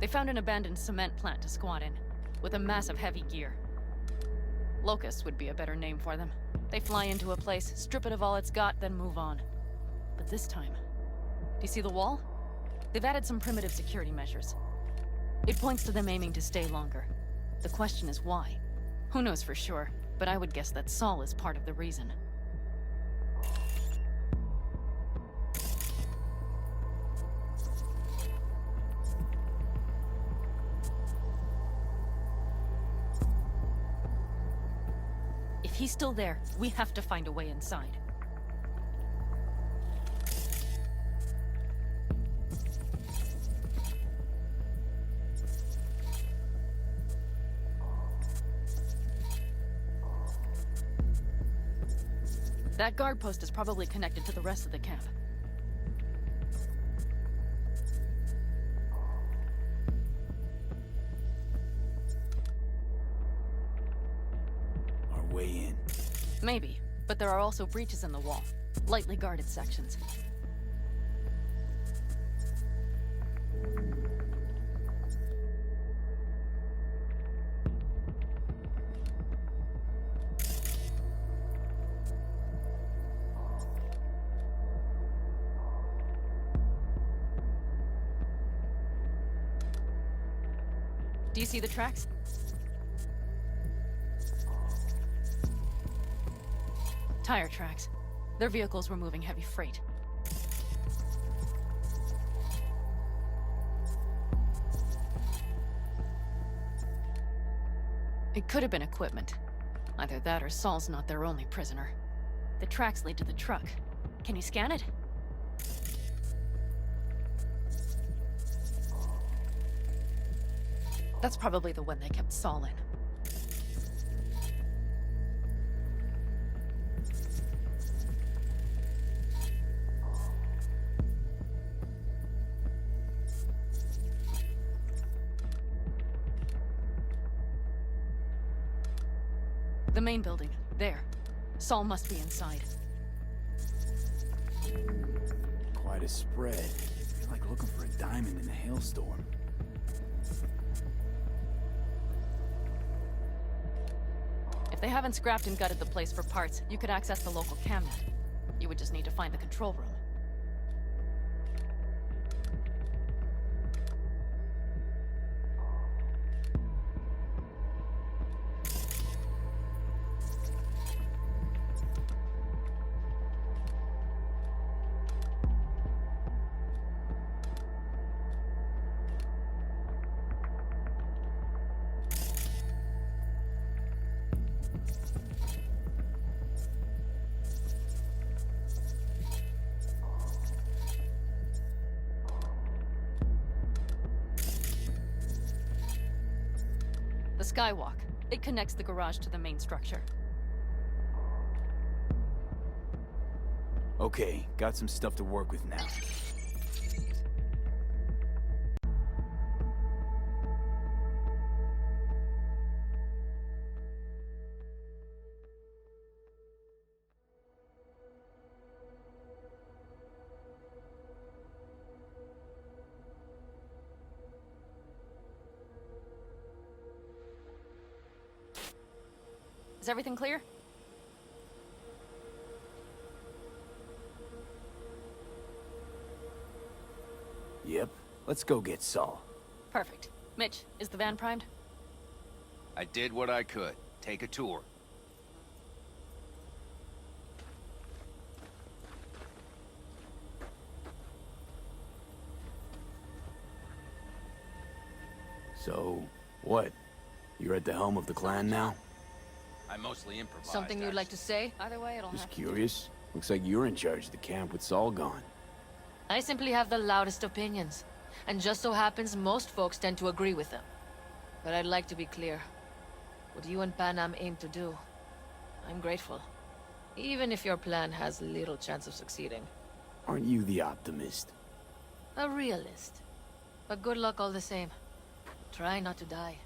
They found an abandoned cement plant to squat in, with a massive heavy gear. Locusts would be a better name for them. They fly into a place, strip it of all it's got, then move on. But this time... Do you see the wall? They've added some primitive security measures. It points to them aiming to stay longer. The question is why? Who knows for sure, but I would guess that Saul is part of the reason. If he's still there, we have to find a way inside. That guard post is probably connected to the rest of the camp. Our way in. Maybe, but there are also breaches in the wall. Lightly guarded sections. Do you see the tracks? Tire tracks. Their vehicles were moving heavy freight. It could have been equipment. Either that or Saul's not their only prisoner. The tracks lead to the truck. Can you scan it? That's probably the one they kept Saul in. The main building. There. Saul must be inside. Quite a spread. You're like looking for a diamond in a hailstorm. If they haven't scrapped and gutted the place for parts, you could access the local camnet. You would just need to find the control room. The skywalk. It connects the garage to the main structure. Okay, got some stuff to work with now. Is everything clear? Yep. Let's go get Saul. Perfect. Mitch, is the van primed? I did what I could. Take a tour. So, what? You're at the helm of the clan now? I mostly improvised. Something you'd like to say? Either way, it'll Just have curious. Looks like you're in charge of the camp with Saul gone. I simply have the loudest opinions. And just so happens most folks tend to agree with them. But I'd like to be clear. What you and Panam aim to do, I'm grateful. Even if your plan has little chance of succeeding. Aren't you the optimist? A realist. But good luck all the same. Try not to die.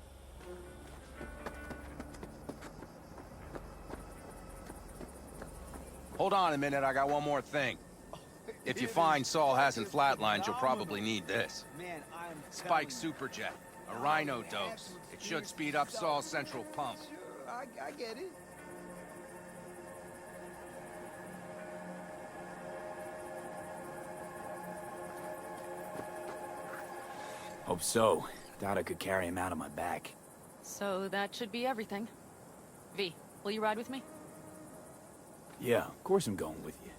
Hold on a minute, I got one more thing. If you find Saul hasn't flatlined, you'll probably need this. Spike Superjet, a Rhino dose. It should speed up Saul's central pump. Sure, I get it. Hope so. Doubt I could carry him out on my back. So that should be everything. V, will you ride with me? Yeah, of course I'm going with you.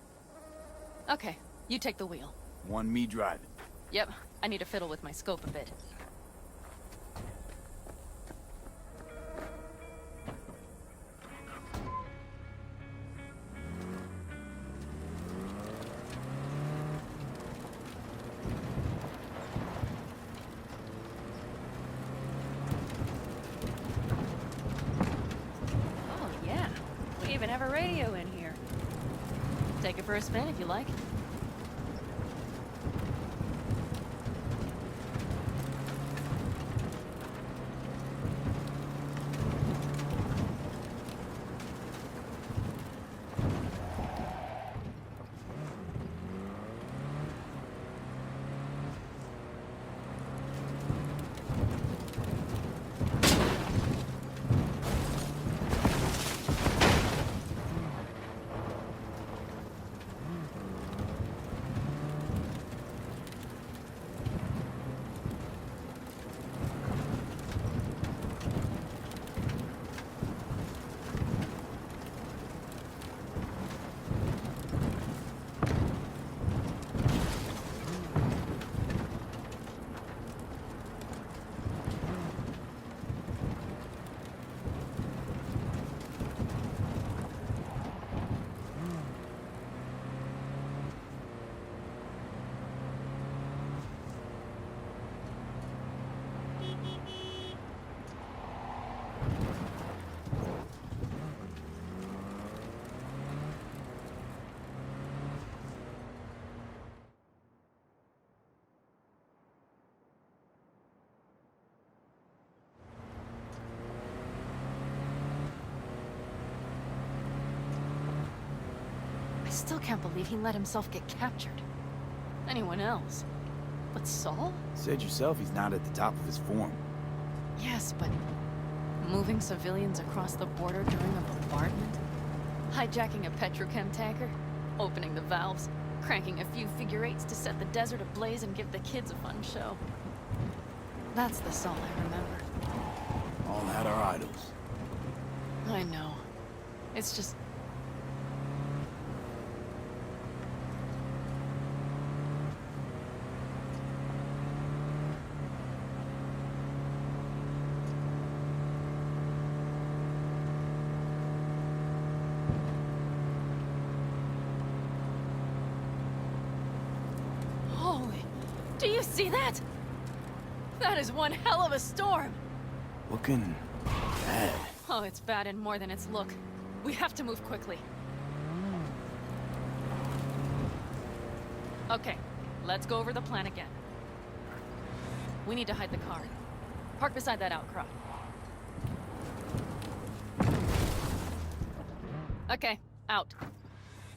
Okay, you take the wheel. Want me driving? Yep, I need to fiddle with my scope a bit. Oh yeah, we even have a radio in here. Take it for a spin if you like. I still can't believe he let himself get captured. Anyone else? But Saul? Said yourself he's not at the top of his form. Yes, but moving civilians across the border during a bombardment? Hijacking a petrochem tanker? Opening the valves? Cranking a few figure eights to set the desert ablaze and give the kids a fun show? That's the Saul I remember. All had our idols. I know. It's just... Holy... Do you see that? That is one hell of a storm! Looking bad. Oh, it's bad and more than its look. We have to move quickly. Okay, let's go over the plan again. We need to hide the car. Park beside that outcrop. Okay, out.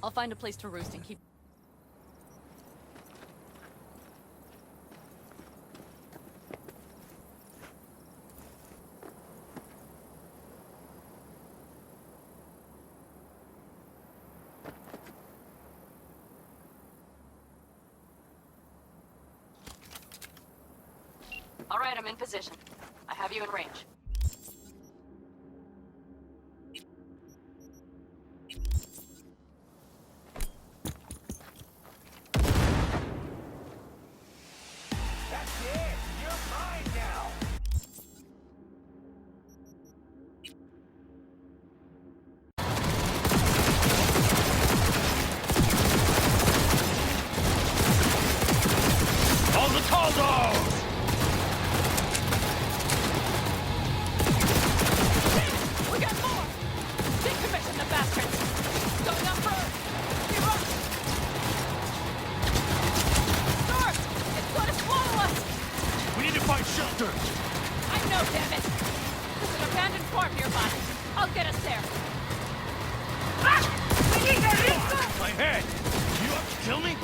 I'll find a place to roost and keep... All right, I'm in position. I have you in range. That's it. You're mine now. On the tall dogs! We got more! Decommission the bastards! Going up road! We run! Storm! It's gonna swallow us! We need to find shelter! I know, damn it! There's an abandoned farm nearby. I'll get us there. Ah! We need to My head! You up to kill me?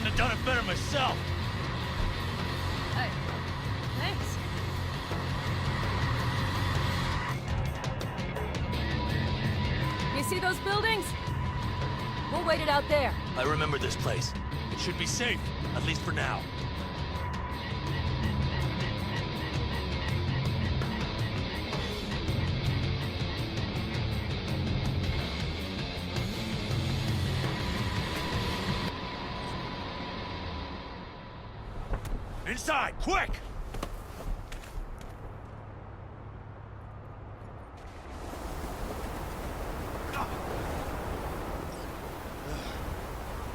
couldn't have done it better myself. Hey, thanks. You see those buildings? We'll wait it out there. I remember this place. It should be safe, at least for now. Inside, quick!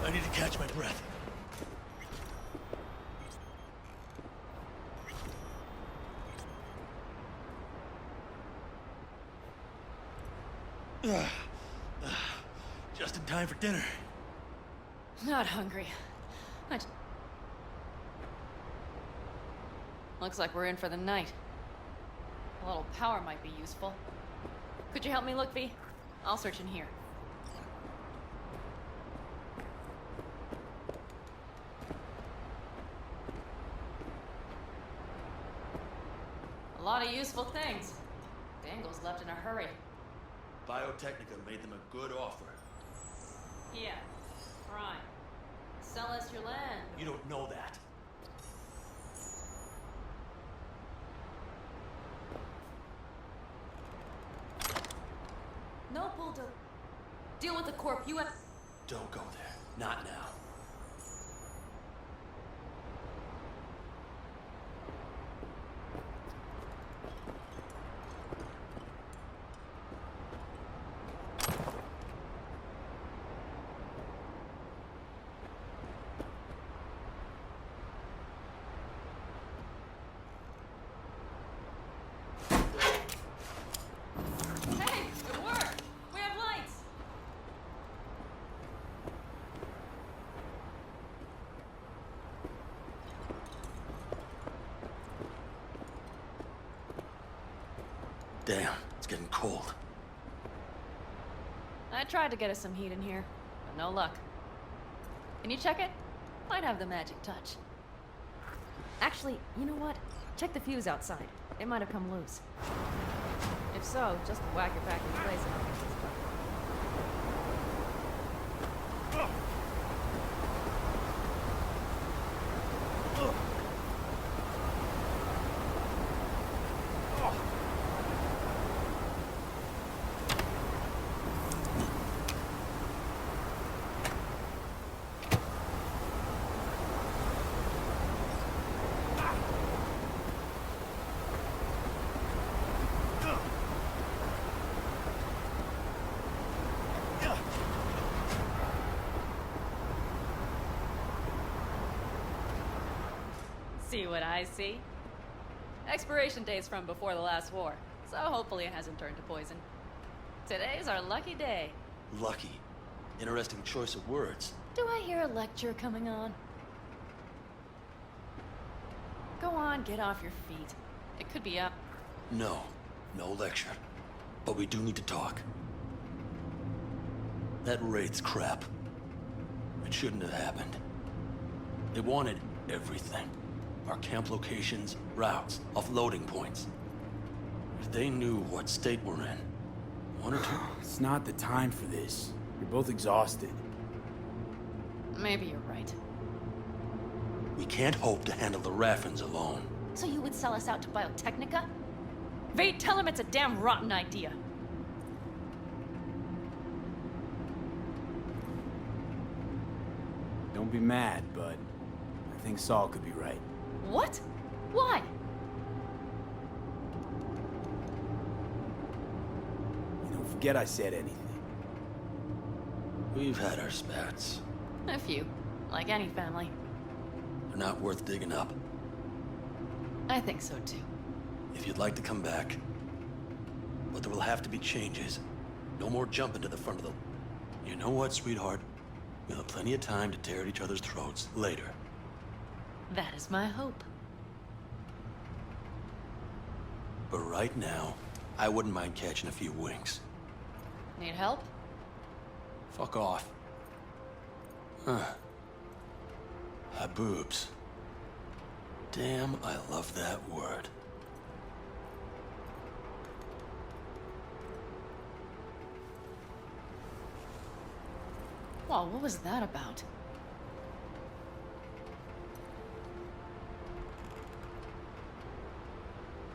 I need to catch my breath. Just in time for dinner. Not hungry. Looks like we're in for the night. A little power might be useful. Could you help me look, V? I'll search in here. A lot of useful things. Dangle's left in a hurry. Biotechnica made them a good offer. Yeah, prime. Sell us your land. You don't know that. No, Bulldog. Deal with the corp. You have... Don't go there. Not now. Hey, good work. We have lights. Damn, it's getting cold. I tried to get us some heat in here, but no luck. Can you check it? Might have the magic touch. Actually, you know what? Check the fuse outside. It might have come loose. If so, just whack it back in place and I'll fix this stuff. See what I see? Expiration date's from before the last war, so hopefully it hasn't turned to poison. Today's our lucky day. Lucky. Interesting choice of words. Do I hear a lecture coming on? Go on, get off your feet. It could be up. No. No lecture. But we do need to talk. That raid's crap. It shouldn't have happened. They wanted everything. Our camp locations, routes, offloading points. If they knew what state we're in, one or two... It's not the time for this. You're both exhausted. Maybe you're right. We can't hope to handle the Raffins alone. So you would sell us out to Biotechnica? Vade, tell him it's a damn rotten idea. Don't be mad, but I think Saul could be right. What? Why? You know, forget I said anything. We've had our spats. A few. Like any family. They're not worth digging up. I think so too. If you'd like to come back. But there will have to be changes. No more jumping to the front of the... You know what, sweetheart? We'll have plenty of time to tear at each other's throats later. That is my hope. But right now, I wouldn't mind catching a few winks. Need help? Fuck off. Huh. Boobs. Damn, I love that word. Whoa, what was that about?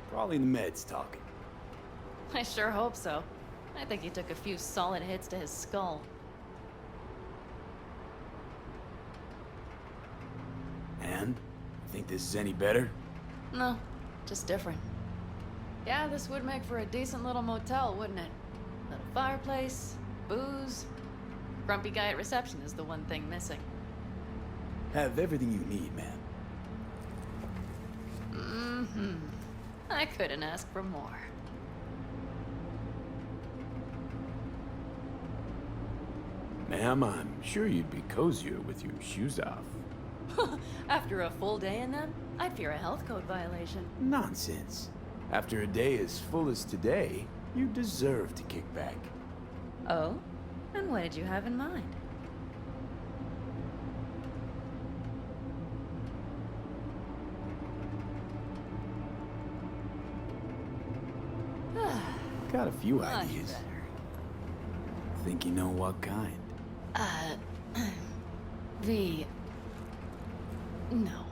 Probably the meds talking. I sure hope so. I think he took a few solid hits to his skull. And? Think this is any better? No, just different. Yeah, this would make for a decent little motel, wouldn't it? Little fireplace, booze. Grumpy guy at reception is the one thing missing. Have everything you need, man. Mm-hmm. I couldn't ask for more. Ma'am, I'm sure you'd be cozier with your shoes off. After a full day in them, I'd fear a health code violation. Nonsense. After a day as full as today, you deserve to kick back. Oh? And what did you have in mind? Got a few Much ideas. better. Think you know what kind? V. No.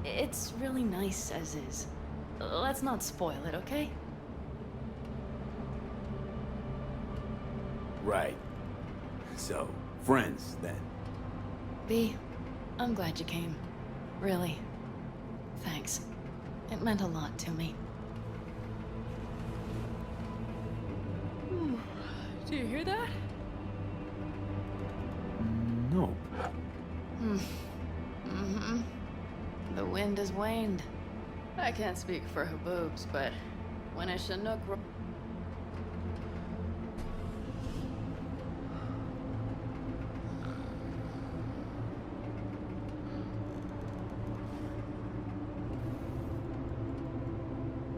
It's really nice as is. Let's not spoil it, okay? Right. So, friends, then. V, I'm glad you came. Really. Thanks. It meant a lot to me. Do you hear that? No. Mm-hmm. The wind has waned. I can't speak for her boobs, but when a Chinook...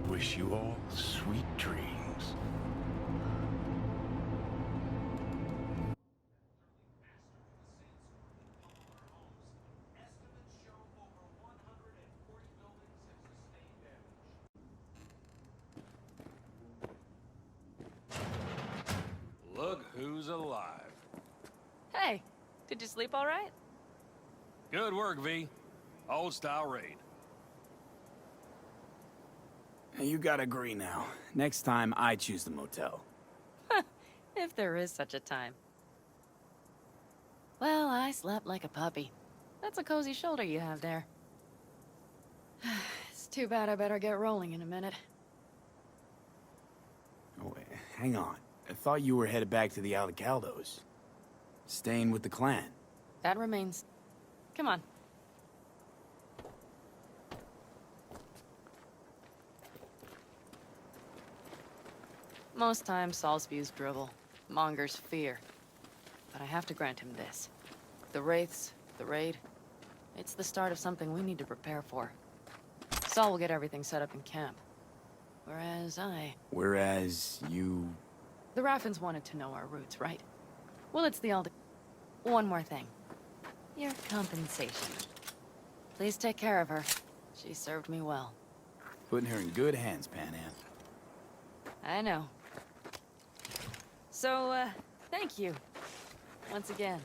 Wish you all sweet dreams. Look who's alive. Hey, did you sleep all right? Good work, V. Old style raid. You gotta agree now. Next time, I choose the motel. If there is such a time. Well, I slept like a puppy. That's a cozy shoulder you have there. It's too bad I better get rolling in a minute. Oh, wait, hang on. I thought you were headed back to the Alcaldos. Staying with the clan. That remains... Come on. Most times, Saul spews drivel, mongers fear. But I have to grant him this. The Wraiths, the raid, it's the start of something we need to prepare for. Saul will get everything set up in camp. Whereas you... The Raffins wanted to know our roots, right? Well, it's the Aldi... One more thing. Your compensation. Please take care of her. She served me well. Putting her in good hands, Panam. I know. So, thank you. Once again.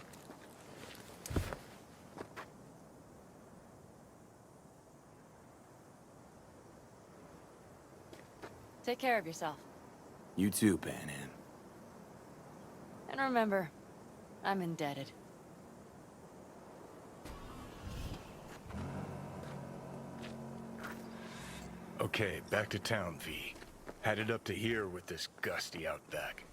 Take care of yourself. You too, Panam. And remember, I'm indebted. Okay, back to town, V. Headed up to here with this gusty outback.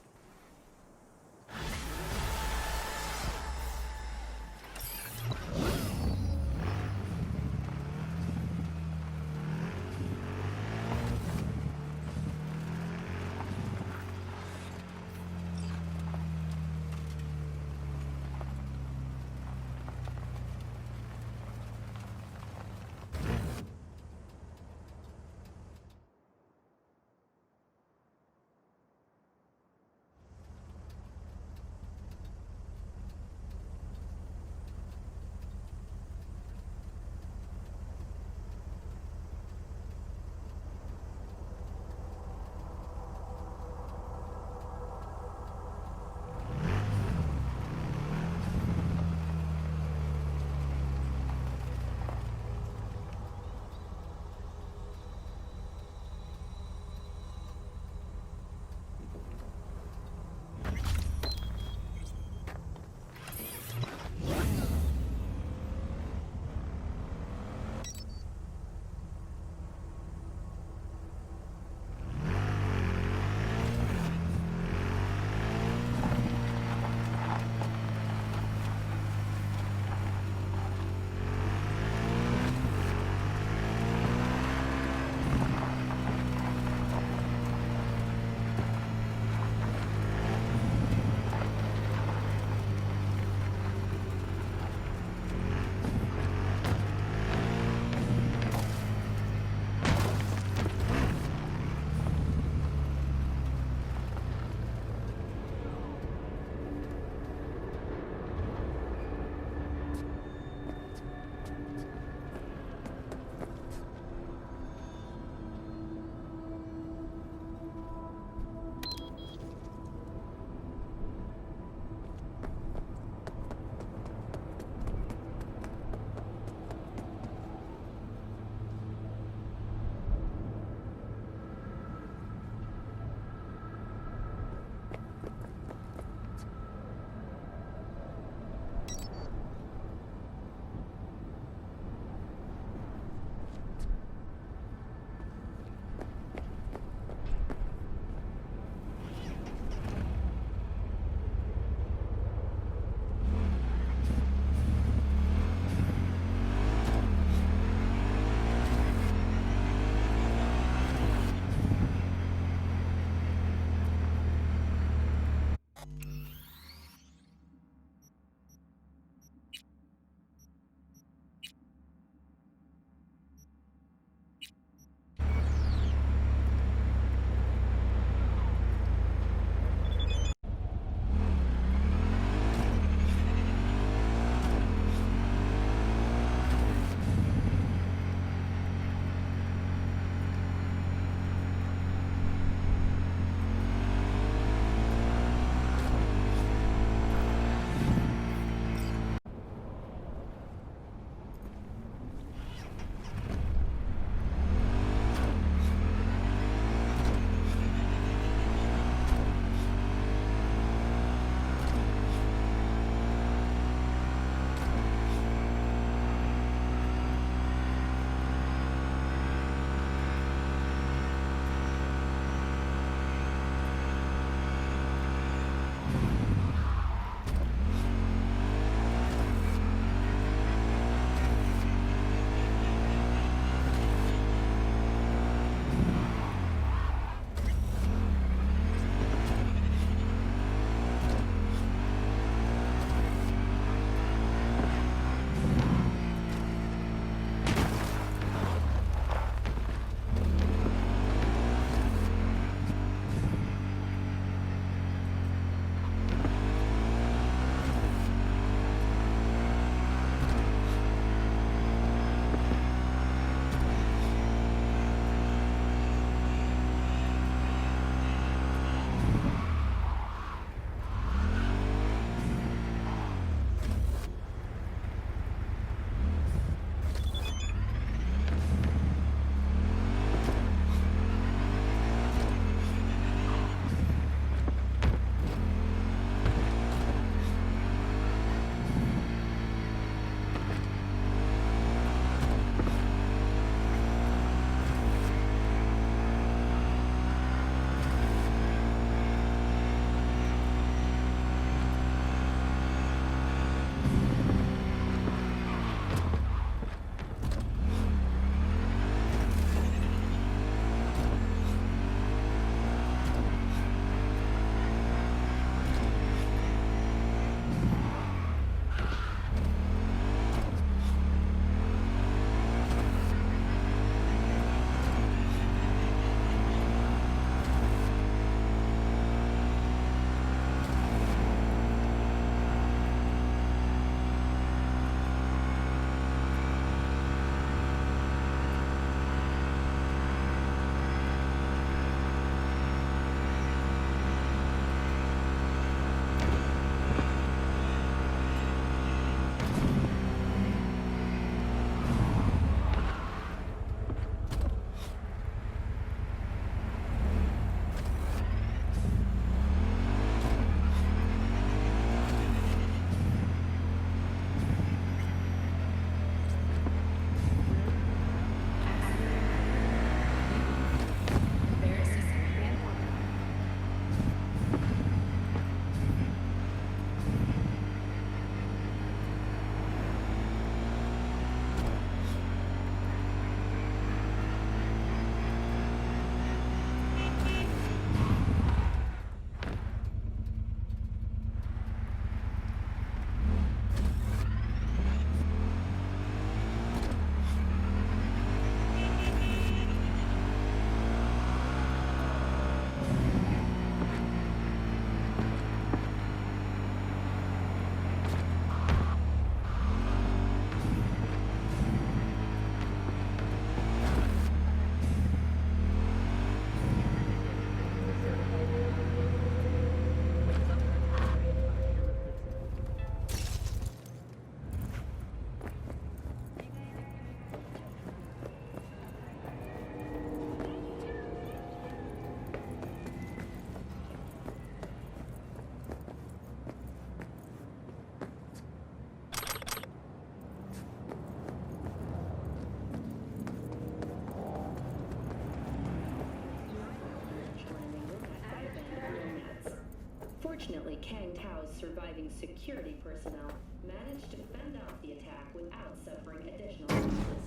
Fortunately, Kang Tao's surviving security personnel managed to fend off the attack without suffering additional losses.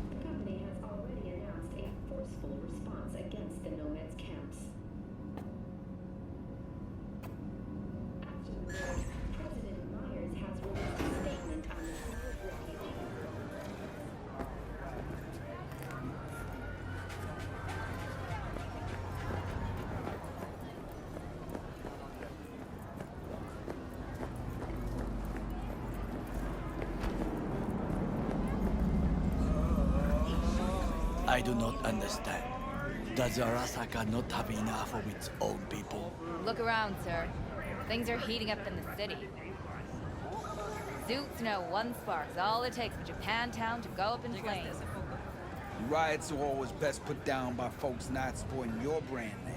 The company has already announced a forceful response against the Nomads' camps. After the vote, President Myers has released a statement on the Cloud Blockade. I do not understand. Does Arasaka not have enough of its own people? Look around, sir. Things are heating up in the city. Zoots know one spark's all it takes for Japantown to go up in flames. Riots are always best put down by folks not supporting your brand name.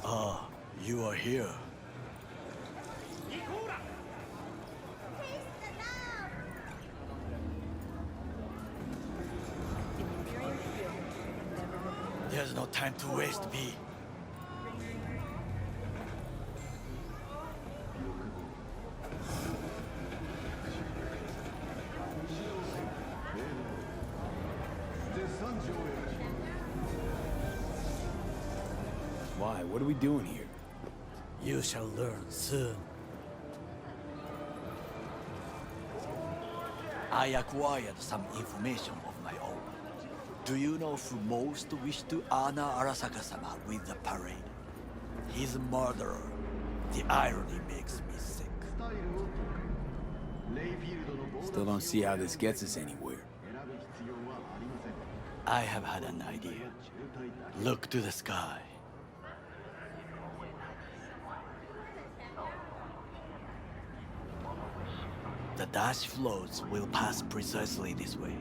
Ah, you are here. There's no time to waste, B. Why? What are we doing here? You shall learn soon. I acquired some information of my own. Do you know who most wished to honor Arasaka-sama with the parade? His murderer. The irony makes me sick. Still don't see how this gets us anywhere. I have had an idea. Look to the sky. The dash floats will pass precisely this way.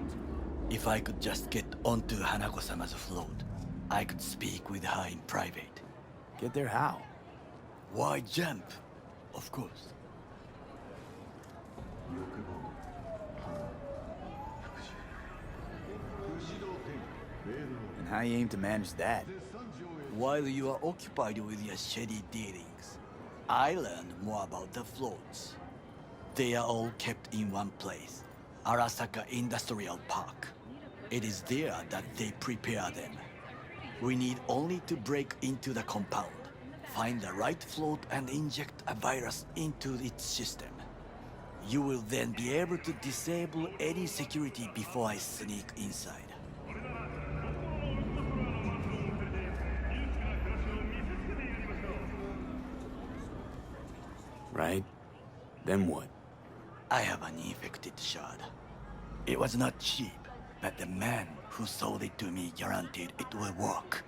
If I could just get onto Hanako-sama's float, I could speak with her in private. Get there how? Why jump? Of course. And how you aim to manage that? While you are occupied with your shady dealings, I learned more about the floats. They are all kept in one place, Arasaka Industrial Park. It is there that they prepare them. We need only to break into the compound, find the right float and inject a virus into its system. You will then be able to disable any security before I sneak inside. Right? Then what? I have an infected shard. It was not cheap, but the man who sold it to me guaranteed it will work.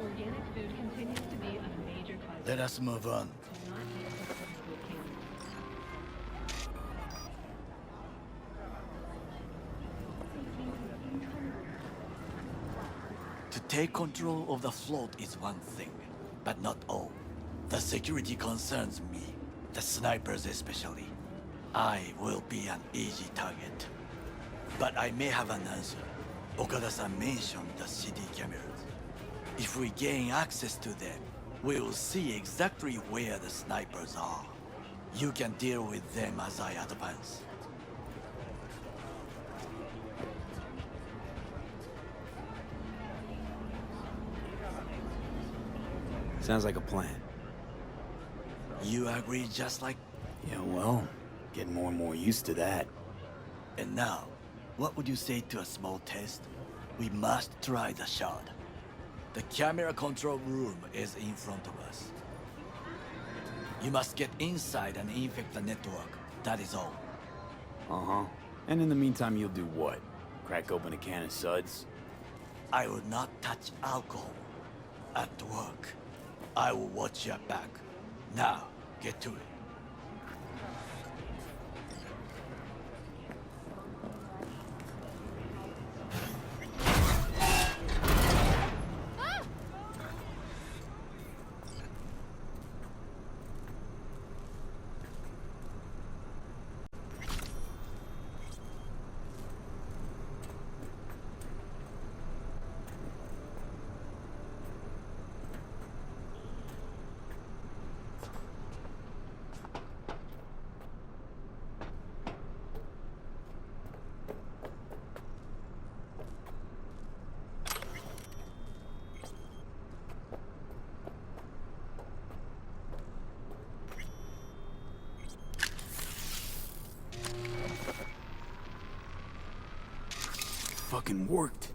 Organic food continues to be a major cause. Let us move on. To take control of the float is one thing, but not all. The security concerns me, the snipers especially. I will be an easy target. But I may have an answer. Okada-san mentioned the city cameras. If we gain access to them, we will see exactly where the snipers are. You can deal with them as I advance. Sounds like a plan. You agree just like... Yeah, well, getting more and more used to that. And now, what would you say to a small test? We must try the shard. The camera control room is in front of us. You must get inside and infect the network. That is all. Uh-huh. And in the meantime, you'll do what? Crack open a can of suds? I will not touch alcohol. At work. I will watch your back. Now, get to it. fucking worked.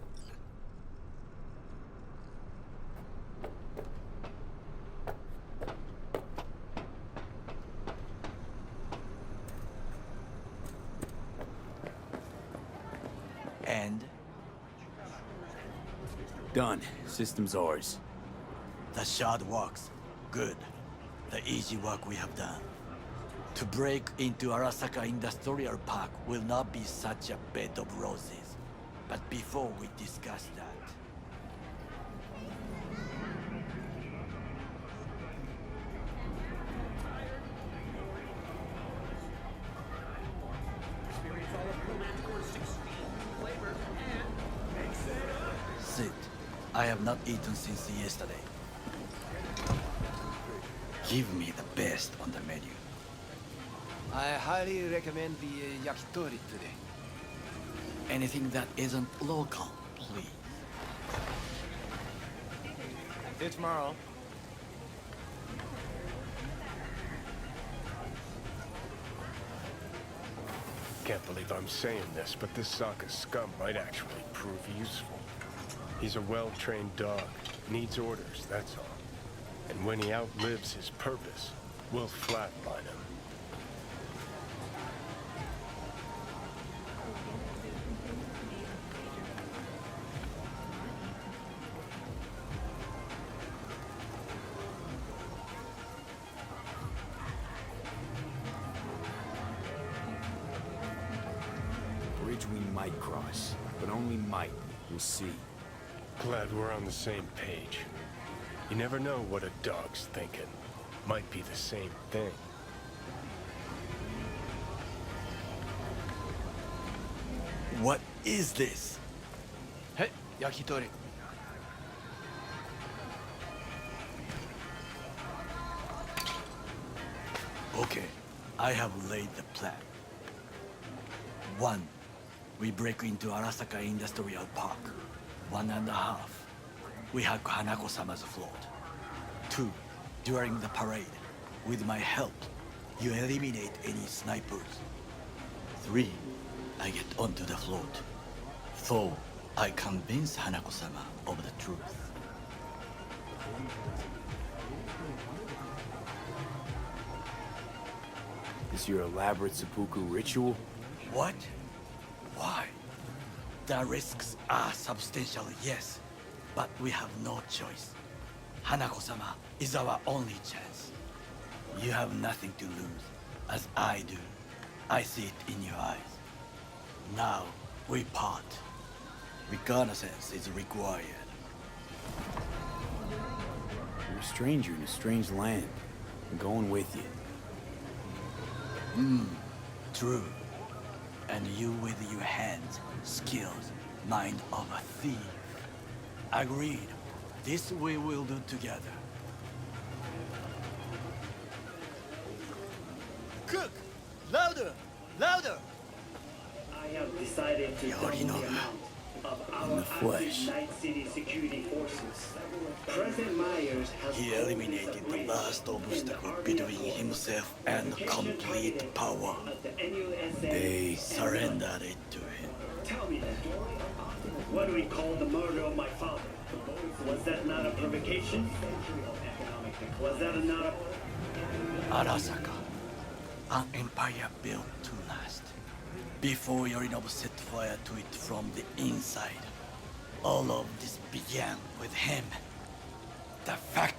And Done. System's ours. the shard works. Good. The easy work we have done. To break into Arasaka Industrial Park will not be such a bed of roses. But before we discuss that... Sit. I have not eaten since yesterday. Give me the best on the menu. I highly recommend the yakitori today. Anything that isn't local, please. See you tomorrow. Can't believe I'm saying this, but this Sokka scum might actually prove useful. He's a well-trained dog. Needs orders, that's all. And when he outlives his purpose, we'll flatline him. Bridge we might cross, but only might. We'll see. Glad we're on the same page. You never know what a dog's thinking. Might be the same thing. What is this? Hey, yakitori. Okay, I have laid the plan. 1. We break into Arasaka Industrial Park. 1.5. We hack Hanako-sama's float. 2. During the parade, with my help, you eliminate any snipers. 3. I get onto the float. 4. I convince Hanako-sama of the truth. Is your elaborate seppuku ritual? What? Why? The risks are substantial, yes, but we have no choice. Hanako-sama is our only chance. You have nothing to lose, as I do. I see it in your eyes. Now, we part. Reconnaissance is required. You're a stranger in a strange land. I'm going with you. True. And you with your hands, skills, mind of a thief. Agreed. This we will do together. Cook! Louder! Louder! I have decided to double the Yorinobu. amount of In our the flesh. active Night City security forces. President Myers has He eliminated the last obstacle between himself and complete power. They... Surrendered it to him. Tell me that. What do we call the murder of my father? Was that not a provocation? Was that not a... Arasaka, an empire built to last. Before Yorinobu set fire to it from the inside, all of this began with him. The fact...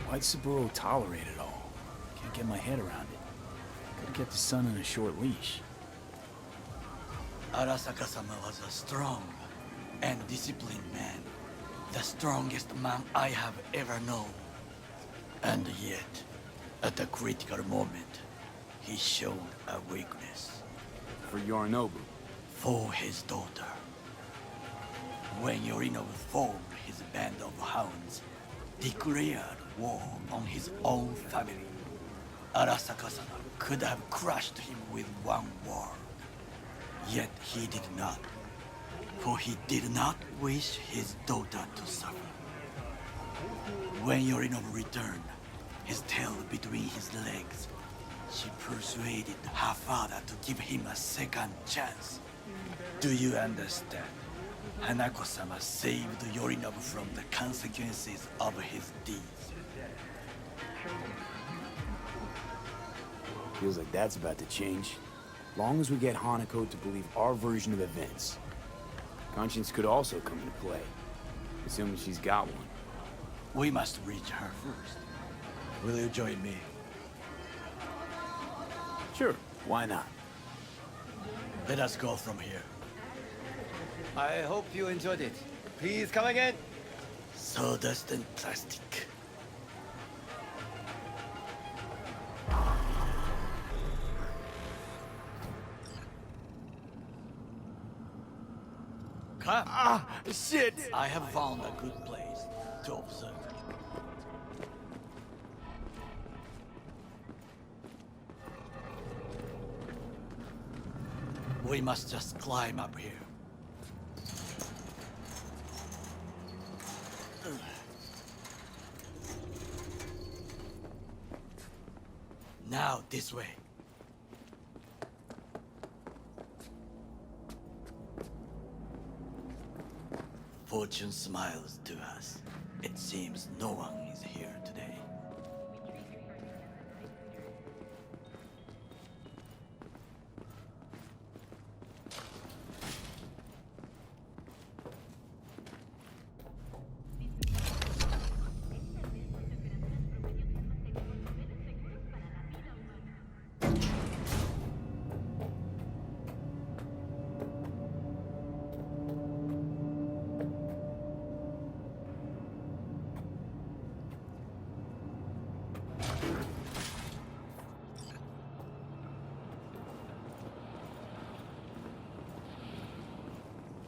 Why'd Saburo tolerate it all? Can't get my head around it. Could've kept his son on a short leash. Arasaka-sama was a strong and disciplined man. The strongest man I have ever known. And yet, at a critical moment, he showed a weakness. For Yorinobu. For his daughter. When Yorinobu formed his band of hounds, declared war on his own family, Arasaka-sama could have crushed him with one word. Yet he did not, for he did not wish his daughter to suffer. When Yorinobu returned, his tail between his legs, She persuaded her father to give him a second chance. Do you understand? Hanako-sama saved Yorinobu from the consequences of his deeds. Feels like that's about to change. Long as we get Hanako to believe our version of events. Conscience could also come into play, assuming she's got one. We must reach her first. Will you join me? Sure, why not? Let us go from here. I hope you enjoyed it. Please come again. Sawdust and plastic. Come. Ah, shit! I have found a good place to observe. We must just climb up here. Now, this way. Fortune smiles to us. It seems no one is here today.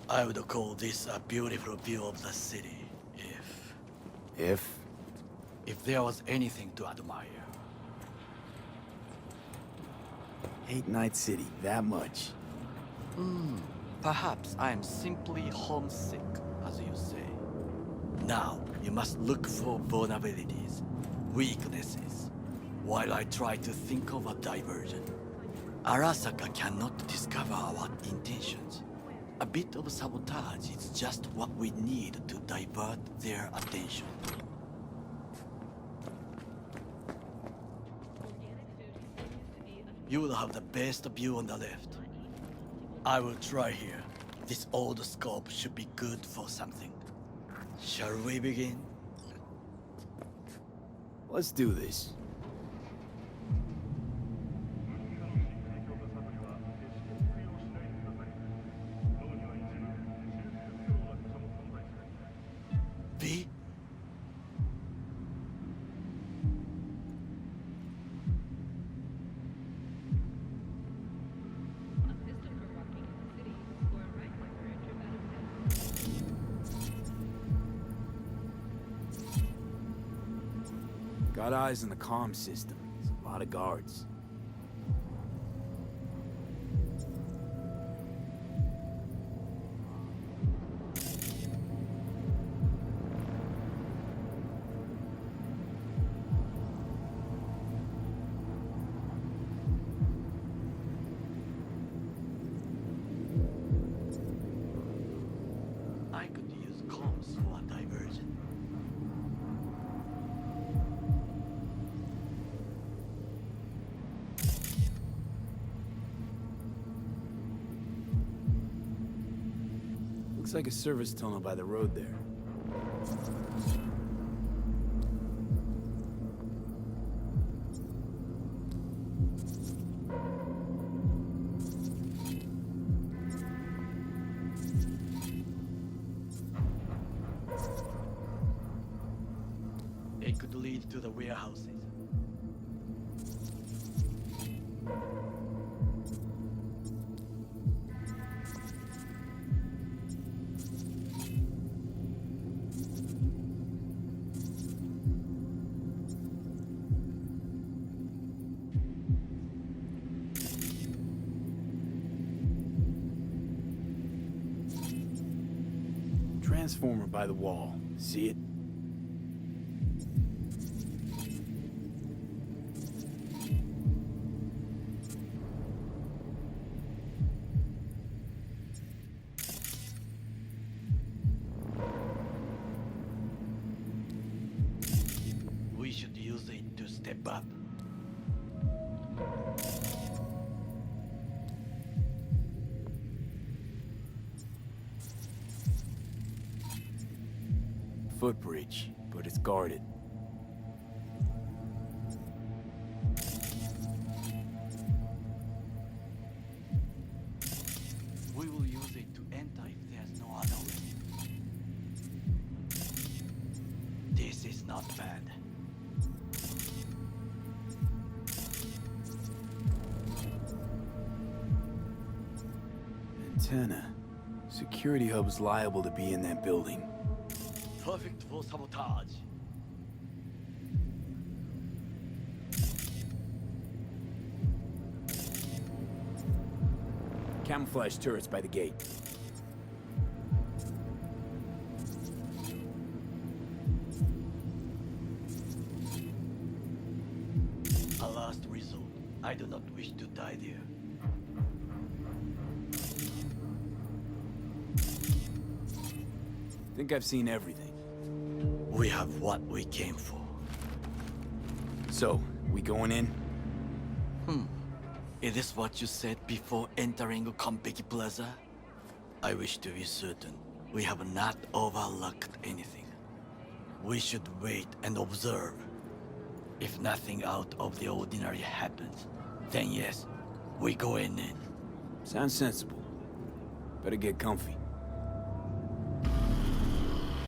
I would call this a beautiful view of the city, if there was anything to admire. Hate Night City that much. Perhaps I am simply homesick, as you say. Now, you must look for vulnerabilities, weaknesses, while I try to think of a diversion. Arasaka cannot discover our intentions. A bit of sabotage is just what we need to divert their attention. You will have the best view on the left. I will try here. This old scope should be good for something. Shall we begin? Let's do this. V? Got eyes on the comm system. There's a lot of guards. I could use comms for a diversion. Looks like a service tunnel by the road there. It could lead to the warehouses. Transformer by the wall. See it? footbridge, but it's guarded. We will use it to enter if there's no other way. This is not bad. Antenna. Security hub's liable to be in that building. Perfect for sabotage. Camouflage turrets by the gate. A last resort. I do not wish to die there. Think I've seen everything. We have what we came for. So, we going in? It is what you said before entering Konpeki Plaza? I wish to be certain we have not overlooked anything. We should wait and observe. If nothing out of the ordinary happens, then yes, we go in. Sounds sensible. Better get comfy.